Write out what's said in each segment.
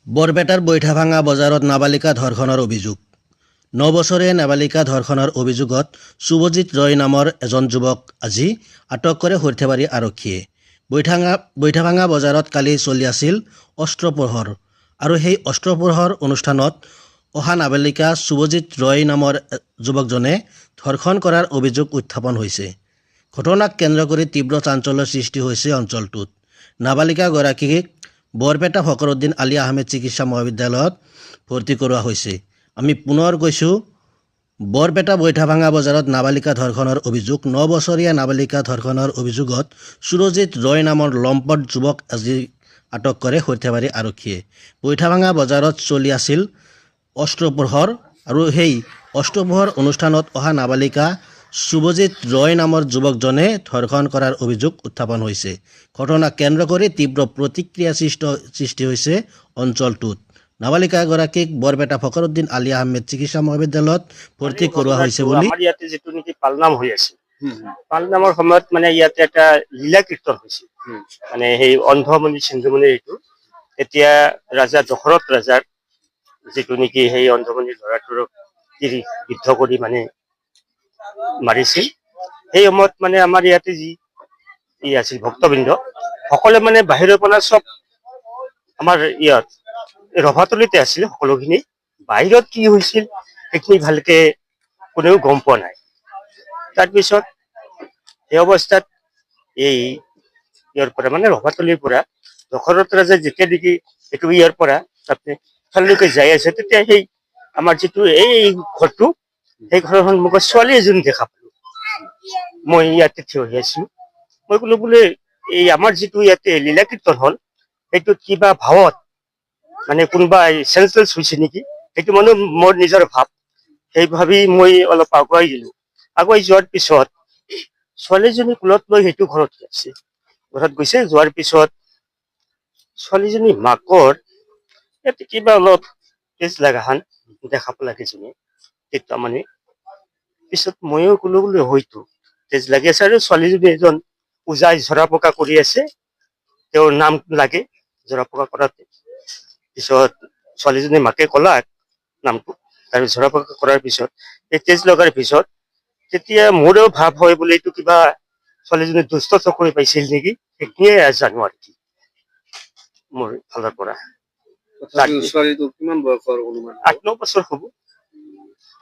বৰপেটাৰ বৈঠাভাঙা বজাৰত নাবালিকা ধৰ্ষণৰ অভিযোগ। ৯ বছৰীয়া নাবালিকা ধৰ্ষণৰ অভিযোগত শুভজিৎ ৰয় নামৰ এজন যুৱক আজি আটক কৰে সৰ্থেবাৰী আৰক্ষীয়ে। বৈঠাভাঙা বজাৰত কালি চলি আছিল অস্ত্ৰপ্ৰহৰ আৰু সেই অস্ত্ৰপ্ৰহৰ অনুষ্ঠানত অহা নাবালিকা শুভজিৎ ৰয় নামৰ যুৱকজনে ধৰ্ষণ কৰাৰ অভিযোগ উত্থাপন হৈছে। ঘটনাক কেন্দ্ৰ কৰি তীব্ৰ চাঞ্চল্যৰ সৃষ্টি হৈছে অঞ্চলটোত। নাবালিকাগৰাকীক বৰপেটা ফখৰুদ্দিন আলী আহমেদ চিকিৎসা মহাবিদ্যালয়ত ভৰ্তি কৰোৱা হৈছে। আমি পুনৰ কৈছোঁ, বৰপেটা বৈঠাভাঙা বজাৰত নাবালিকা ধৰ্ষণৰ অভিযোগ। ৯ বছৰীয়া নাবালিকা ধৰ্ষণৰ অভিযোগত সুৰজিৎ ৰয় নামৰ লম্পট যুৱক আজি আটক কৰে সৰ্থেবাৰী আৰক্ষীয়ে। বৈঠাভাঙা বজাৰত চলি আছিল অস্ত্ৰপ্ৰহৰ আৰু সেই অস্ত্ৰপ্ৰহৰ অনুষ্ঠানত অহা নাবালিকা শুভজিৎ ৰয় নামৰ যুৱকজনে ধৰ্ষণ কৰাৰ অভিযোগ উত্থাপন হৈছে। ঘটনাক কেন্দ্ৰ কৰি তীব্ৰ প্ৰতিক্ৰিয়া সৃষ্টি হৈছে অঞ্চলটোত। নাবালিকাগৰাকীক বৰপেটা ফখৰুদ্দিন আলী আহমেদ চিকিৎসা মহাবিদ্যালয়ত ভৰ্তি কৰোৱা হৈছে বুলি আমাৰ ইয়াতে যিটো নেকি পালনাম হৈ আছে, পালনামৰ সময়ত মানে ইয়াতে এটা লীলা কীৰ্তন হৈছিল। মানে সেই অন্ধমণি সিন্ধুমণিৰ এইটো এতিয়া ৰাজা দশৰথ ৰাজাৰ যিটো নেকি সেই অন্ধমণিৰ ল'ৰাটোৰ বিদ্ধ কৰি মানে মাৰিছিল। সেই সময়ত মানে আমাৰ ইয়াতে যি আছিল ভক্তবৃন্দ সকলে মানে বাহিৰৰ পৰা চব আমাৰ ইয়াত ৰভাতলিতে আছিল সকলোখিনি। বাহিৰত কি হৈছিল সেইখিনি ভালকে কোনেও গম পোৱা নাই। তাৰপিছত সেই অৱস্থাত ইয়াৰ পৰা মানে ৰভাতলিৰ পৰা দশৰথ ৰাজাই যেতিয়া নেকি এইটো ইয়াৰ পৰা তালৈকে যাই আছে, তেতিয়া সেই আমাৰ যিটো এই ঘৰটো, সেই ঘৰৰ সন্মুখত ছোৱালী এজনী দেখা পালো। মই ইয়াতে থিয় হৈ আছো। মই কলো বোলে এই আমাৰ যিটো ইয়াতে লীলা কীৰ্তন হল, সেইটোত কিবা ভাৱত মানে কোনোবা চেঞ্চলেছ হৈছে নেকি, সেইটো মানে মোৰ নিজৰ ভাৱ। সেই ভাবি মই অলপ আগুৱাই দিলো। আগুৱাই যোৱাৰ পিছত ছোৱালীজনী কোলত লৈ সেইটো ঘৰত গৈছে। ঘৰত গৈছে, যোৱাৰ পিছত ছোৱালীজনী মাকৰ ইয়াতে কিবা অলপ তেজ লাগাহান দেখা পালা কিজনী। তেতিয়া মানে পিছত ময়ো কলো বোলো হয়তো তেজ লাগি আছে আৰু ছোৱালীজনী এজন ওজাই ঝৰা পকা কৰি আছে, তেওঁৰ নাম লাগে ঝৰা পকা কৰাতে। পিছত ছোৱালীজনী মাকে কলা নামটো, তাৰ ঝৰা পকা কৰাৰ পিছত এই তেজ লগাৰ পিছত তেতিয়া মোৰো ভাৱ হয় বোলে এইটো কিবা ছোৱালীজনী দুষ্ট চকুৰে পাইছিল নেকি, সেইখিনিয়ে জানো আৰু কি মোৰ ফালৰ পৰা। ছোৱালীটো কিমান বয়সৰ অনুমান? ৮-৯ বছৰ হ'ব।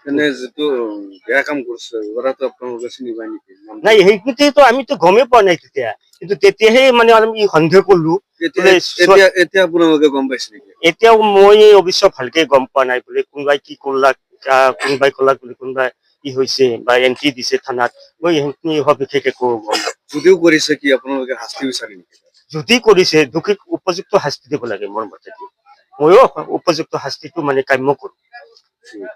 এনে যিটো বেয়া কাম কৰিছে ল'ৰাটো আপোনালোকে চিনি পায় নেকি? নাই, সেইটোতো আমিতো গমেই পোৱা নাই তেতিয়া, কিন্তু তেতিয়াহে মানে আমি সন্দেহ কৰিলো। এতিয়া আপোনালোকে গম পাইছে নেকি? এতিয়াও মই অৱশ্য ভালকে গম পোৱা নাই বোলে কোনোবাই কি কৰলাক, কোনোবাই কলাক বোলে কোনোবাই কি হৈছে বা এন্ট্ৰি দিছে থানাত। মই সেইখিনি বিশেষ একো গম নাপাওঁ। যদিও কৰিছে কি আপোনালোকে শাস্তি বিচাৰে নেকি? যদি কৰিছে দোষীক উপযুক্ত শাস্তি দিব লাগে মোৰ মতে। ময়ো উপযুক্ত শাস্তিটো মানে কাম্য কৰো।